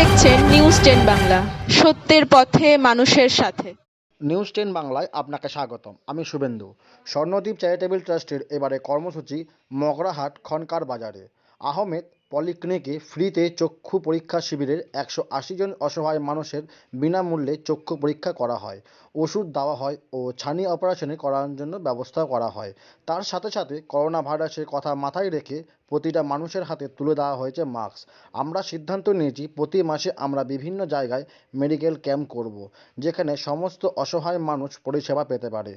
দেখছেন নিউজ 10 বাংলা, সত্যের পথে মানুষের সাথে। নিউজ 10 বাংলায় আপনাকে স্বাগতম। আমি শুভেন্দু। স্বর্ণদ্বীপ চ্যারিটেবল ট্রাস্টের এবারে কর্মসূচি মগরাহাট খনকার বাজারে আহমেদ পলিক্লিনিকে ফ্রিতে চক্ষু পরীক্ষা শিবিরের 180 জন অসহায় মানুষের বিনামূল্যে চক্ষু পরীক্ষা করা হয়, ওষুধ দেওয়া হয় ও ছানি অপারেশন করার জন্য ব্যবস্থা করা হয়। তার সাথে সাথে করোনা ভাইরাসের কথা মাথায় রেখে প্রতিটা মানুষের হাতে তুলে দেওয়া হয়েছে মাস্ক। আমরা সিদ্ধান্ত নিয়েছি প্রতি মাসে আমরা বিভিন্ন জায়গায় মেডিকেল ক্যাম্প করব, যেখানে সমস্ত অসহায় মানুষ পরিষেবা পেতে পারে,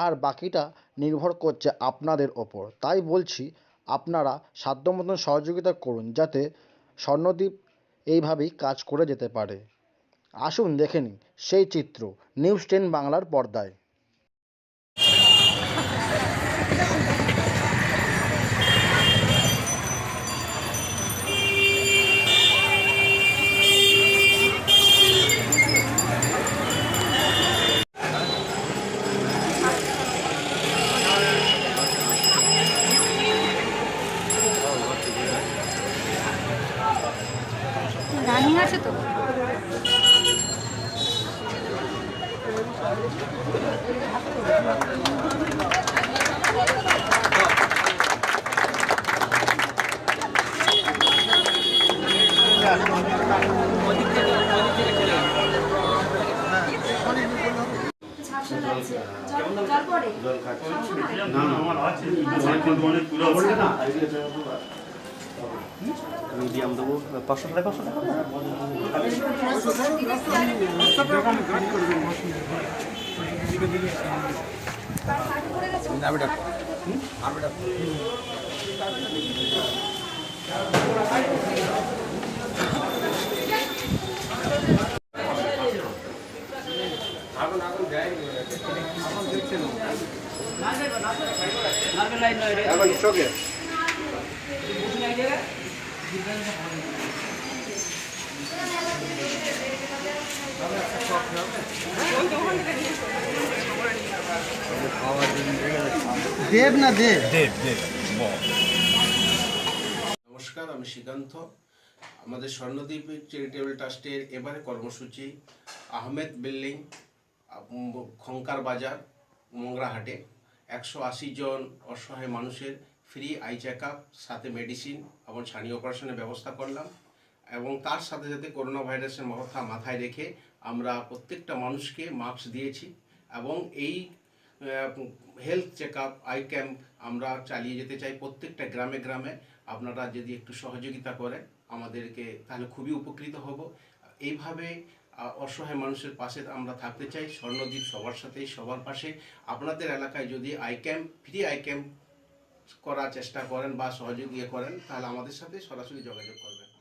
আর বাকিটা নির্ভর করছে আপনাদের ওপর। তাই বলছি, আপনারা সাধ্যমতন সহযোগিতা করুন যাতে স্বর্ণদ্বীপ এইভাবেই কাজ করে যেতে পারে। আসুন দেখে নিন সেই চিত্র নিউজ 10 বাংলার পর্দায়। রানিং আছে তো। মিডিয়াম দেবো 500 টাকা 500 টাকা। দেব না দেব নমস্কার, আমি শ্রীকান্ত। আমাদের স্বর্ণদ্বীপ চ্যারিটেবল ট্রাস্টের এবারে কর্মসূচি আহমেদ বিল্ডিং খঙ্কার বাজার মংরাহাটে 180 জন অসহায় মানুষের ফ্রি আই চেক আপ, সাথে মেডিসিন এবং ছানি অপারেশনের ব্যবস্থা করলাম। এবং তার সাথে সাথে করোনা ভাইরাসের কথা মাথায় রেখে আমরা প্রত্যেকটা মানুষকে মাস্ক দিয়েছি এবং এই health checkup, eye camp আমরা চালিয়ে যেতে চাই প্রত্যেকটা গ্রামে গ্রামে। আপনারা যদি একটু সহযোগিতা করেন আমাদেরকে, তাহলে খুবই উপকৃত হব। এইভাবে অসহায় মানুষের পাশে আমরা থাকতে চাই। স্বর্ণদ্বীপ সবার সাথেই, সবার পাশে। আপনাদের এলাকায় যদি eye camp, free eye camp করার চেষ্টা করেন বা সহযোগিতা করেন, তাহলে আমাদের সাথে সরাসরি যোগাযোগ করবেন।